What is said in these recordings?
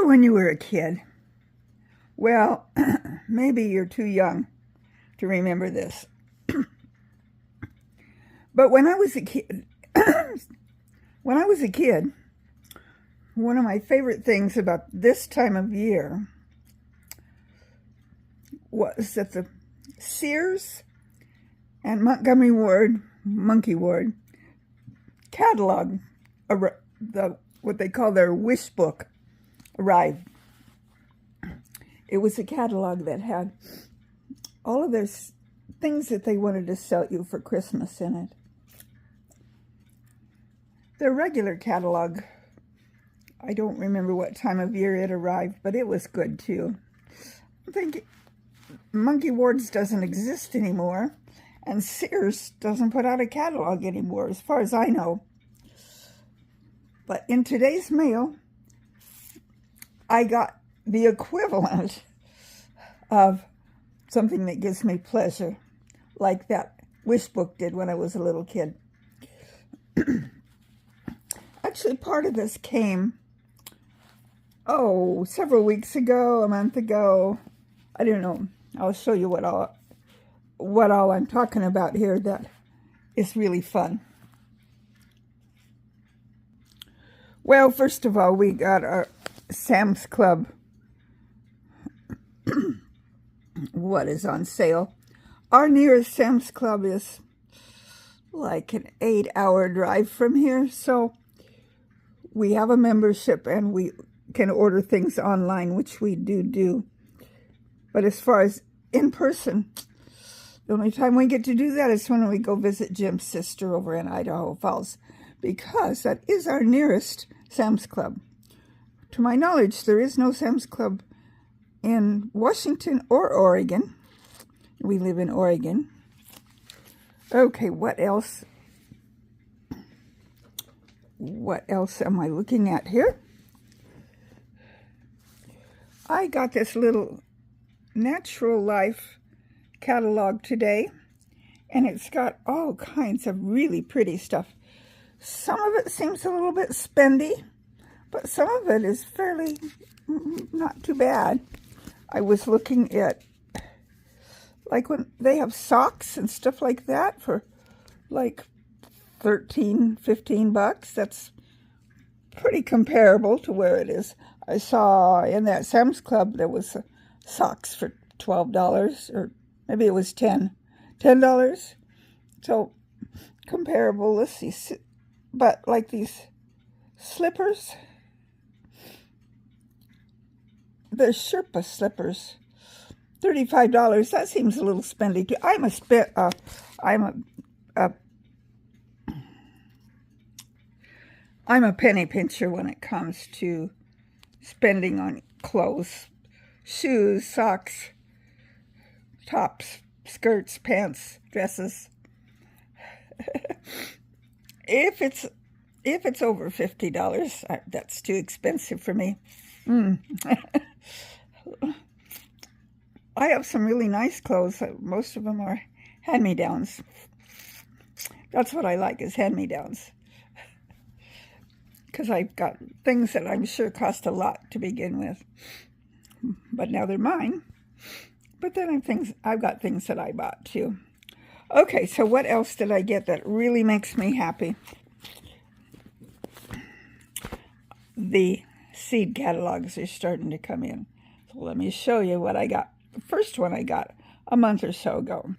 Remember when you were a kid? Well, maybe you're too young to remember this. But when I was a kid, one of my favorite things about this time of year was that the Sears and Montgomery Ward, Monkey Ward, catalog, what they call their wish book, arrived. It was a catalog that had all of their things that they wanted to sell you for Christmas in it. Their regular catalog, I don't remember what time of year it arrived, but it was good too. I think Monkey Ward's doesn't exist anymore, and Sears doesn't put out a catalog anymore, as far as I know. But in today's mail, I got the equivalent of something that gives me pleasure, like that wish book did when I was a little kid. Actually, part of this came, several weeks ago, a month ago. I don't know. I'll show you what all I'm talking about here that is really fun. Well, first of all, we got our Sam's Club what is on sale. Our nearest Sam's Club is like an 8-hour drive from here, so we have a membership and we can order things online, which we do. But as far as in person, the only time we get to do that is when we go visit Jim's sister over in Idaho Falls, because that is our nearest Sam's Club. To my knowledge, there is no Sam's Club in Washington or Oregon. We live in Oregon. Okay, what else? What else am I looking at here? I got this little Natural Life catalog today, and it's got all kinds of really pretty stuff. Some of it seems a little bit spendy, but some of it is fairly not too bad. I was looking at, like, when they have socks and stuff like that for like $13-15. That's pretty comparable to where it is. I saw in that Sam's Club there was socks for $12, or maybe it was $10. So comparable. Let's see. But like these slippers, they're Sherpa slippers, $35. That seems a little spendy too. I'm a penny pincher when it comes to spending on clothes, shoes, socks, tops, skirts, pants, dresses. If it's over $50, that's too expensive for me. I have some really nice clothes. Most of them are hand-me-downs. That's what I like, is hand-me-downs. Because I've got things that I'm sure cost a lot to begin with. But now they're mine. But then I've got things that I bought too. Okay, so what else did I get that really makes me happy? The seed catalogs are starting to come in. So let me show you what I got. The first one I got a month or so ago.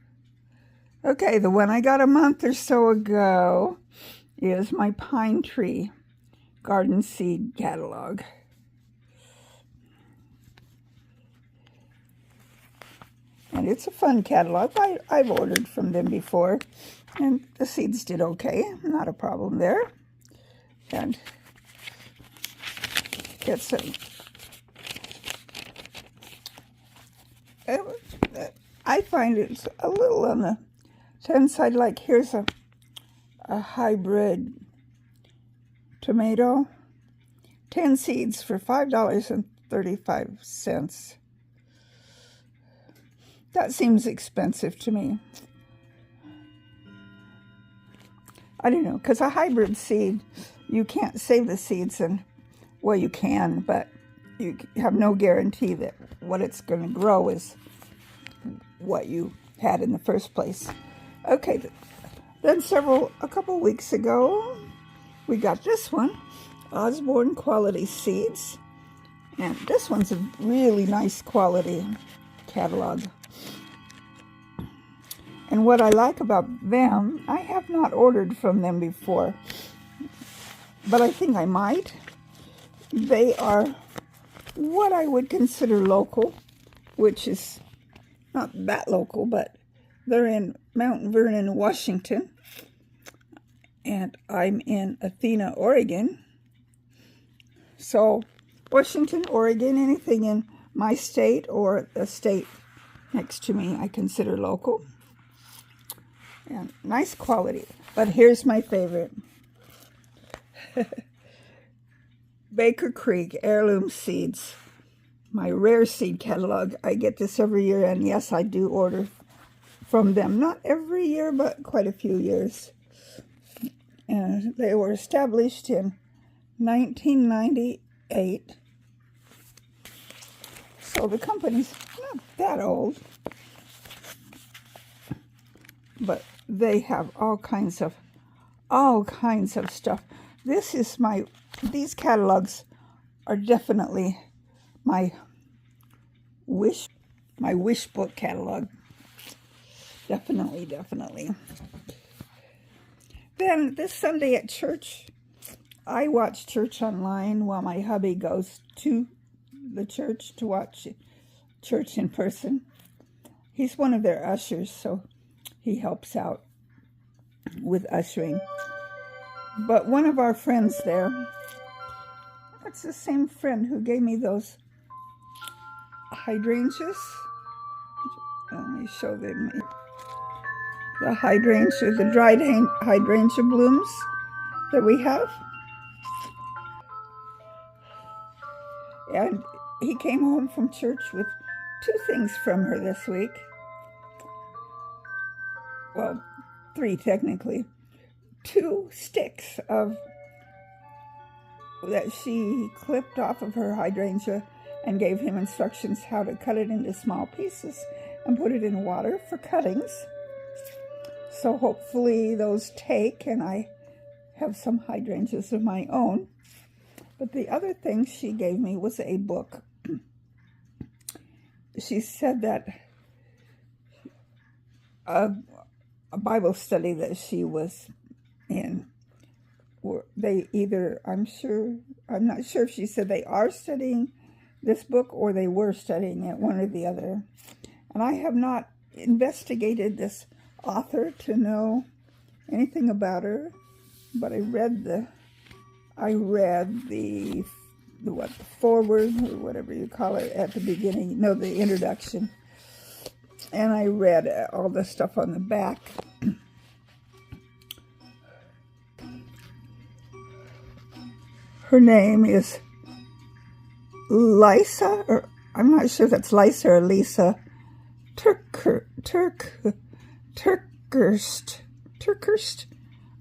Okay, the one I got a month or so ago is my pine tree garden seed catalog. And it's a fun catalog. I've ordered from them before, and the seeds did okay. Not a problem there. And it's I find it's a little on the thin side. Like, here's a hybrid tomato, 10 seeds for $5.35. That seems expensive to me. I don't know, because a hybrid seed, you can't save the seeds, and, well, you can, but you have no guarantee that what it's going to grow is what you had in the first place. Okay, then a couple weeks ago, we got this one, Osborne Quality Seeds. And this one's a really nice quality catalog. And what I like about them, I have not ordered from them before, but I think I might. They are what I would consider local, which is not that local, but they're in Mount Vernon, Washington. And I'm in Athena, Oregon. So Washington, Oregon, anything in my state or the state next to me, I consider local. And nice quality. But here's my favorite. Baker Creek Heirloom Seeds. My rare seed catalog. I get this every year, and yes, I do order from them. Not every year, but quite a few years. And they were established in 1998. So the company's not that old, but they have all kinds of stuff. These catalogs are definitely my wish book catalog. Definitely. Then this Sunday at church, I watch church online while my hubby goes to the church to watch church in person. He's one of their ushers, so he helps out with ushering. But one of our friends there, that's the same friend who gave me those hydrangeas. Let me show them. The hydrangea, the dried hydrangea blooms that we have. And he came home from church with 2 things from her this week. Well, 3 technically. 2 sticks that she clipped off of her hydrangea and gave him instructions how to cut it into small pieces and put it in water for cuttings. So hopefully those take, and I have some hydrangeas of my own. But the other thing she gave me was a book. She said that a Bible study that she was in, I'm not sure if she said they are studying this book or they were studying it, one or the other. And I have not investigated this author to know anything about her, but I read the foreword, or whatever you call it, at the beginning, the introduction. And I read all the stuff on the back. Her name is Lisa, or I'm not sure if that's Lisa or Lisa Turkhurst.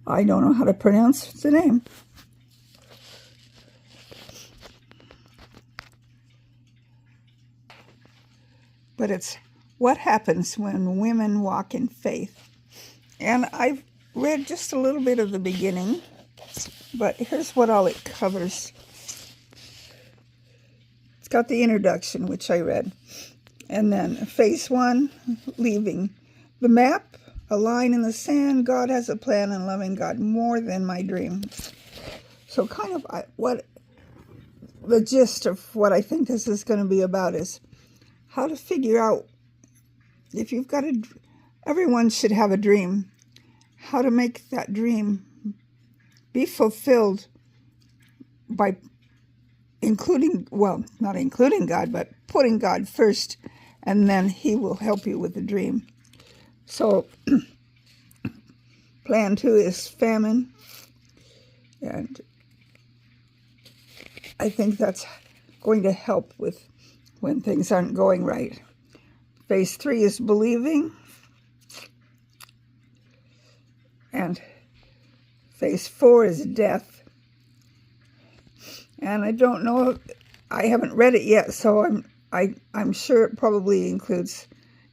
I don't know how to pronounce the name. But it's What Happens When Women Walk in Faith. And I've read just a little bit of the beginning, but here's what all it covers. It's got the introduction, which I read. And then phase 1, leaving the map, a line in the sand. God has a plan, and loving God more than my dream. So kind of what the gist of what I think this is going to be about is how to figure out, if you've got everyone should have a dream, how to make that dream be fulfilled by not including God, but putting God first, and then He will help you with the dream. So plan 2 is famine, and I think that's going to help with when things aren't going right. Phase 3 is believing, and phase 4 is death. And I don't know, I haven't read it yet, so I'm sure it probably includes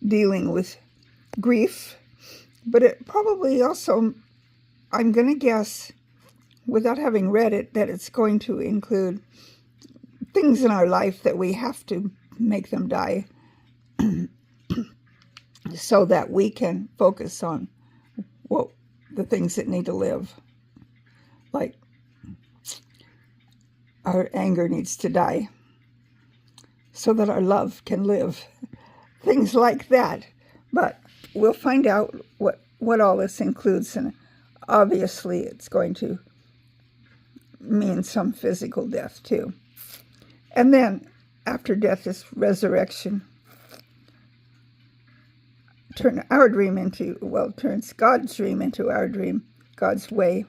dealing with grief, but it probably also, I'm going to guess, without having read it, that it's going to include things in our life that we have to make them die so that we can focus on the things that need to live. Like, our anger needs to die so that our love can live. Things like that. But we'll find out what all this includes, and obviously it's going to mean some physical death too. And then after death is resurrection. Turns God's dream into our dream, God's way.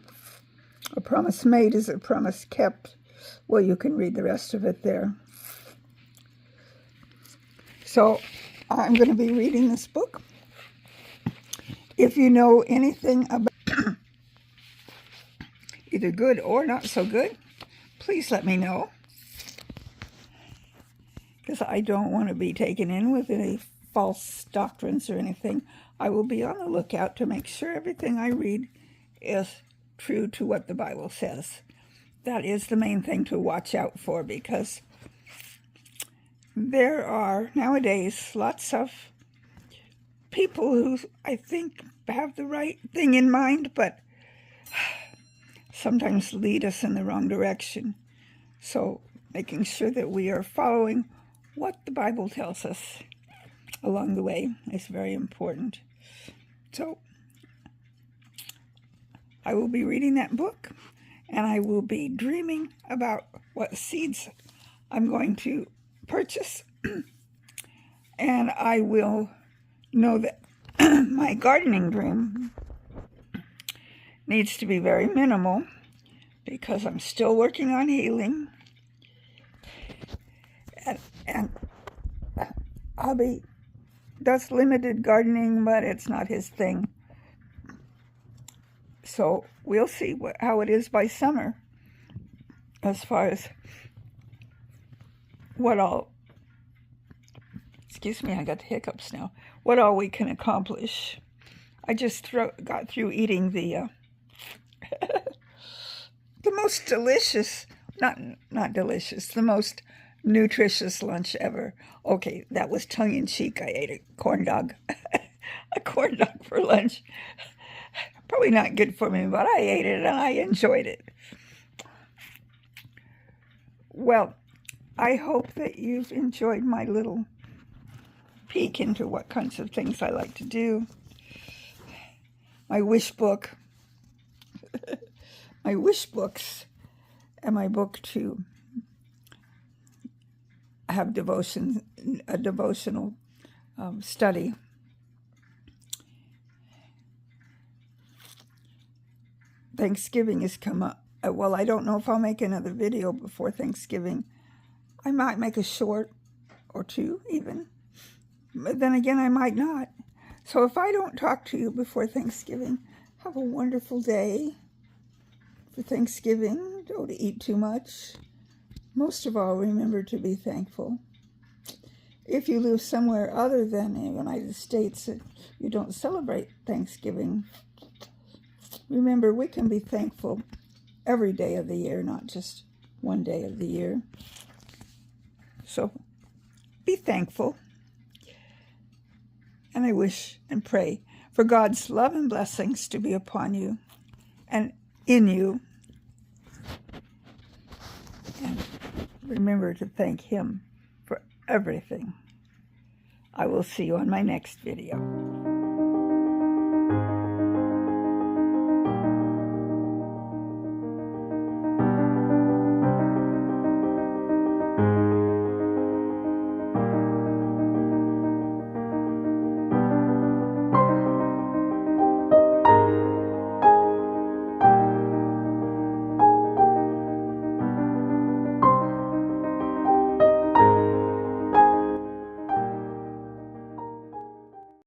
A promise made is a promise kept. Well, you can read the rest of it there. So I'm going to be reading this book. If you know anything about either good or not so good, please let me know, because I don't want to be taken in with any false doctrines or anything. I will be on the lookout to make sure everything I read is true to what the Bible says. That is the main thing to watch out for, because there are nowadays lots of people who I think have the right thing in mind, but sometimes lead us in the wrong direction. So making sure that we are following what the Bible tells us along the way is very important. So I will be reading that book, and I will be dreaming about what seeds I'm going to purchase. And I will know that my gardening dream needs to be very minimal, because I'm still working on healing. And Hubby does limited gardening, but it's not his thing. So we'll see how it is by summer, as far as what all, excuse me, I got the hiccups now, what all we can accomplish. I just got through eating the the most delicious, not delicious, the most nutritious lunch ever. Okay, that was tongue-in-cheek. I ate a corn dog. A corn dog for lunch. Probably not good for me, but I ate it and I enjoyed it. Well, I hope that you've enjoyed my little peek into what kinds of things I like to do. My wish book. My wish books, and my book to have a devotional study. Thanksgiving has come up. Well, I don't know if I'll make another video before Thanksgiving. I might make a short or two even. But then again, I might not. So if I don't talk to you before Thanksgiving, have a wonderful day for Thanksgiving. Don't eat too much. Most of all, remember to be thankful. If you live somewhere other than the United States and you don't celebrate Thanksgiving, remember, we can be thankful every day of the year, not just one day of the year. So be thankful. And I wish and pray for God's love and blessings to be upon you and in you. And remember to thank Him for everything. I will see you on my next video.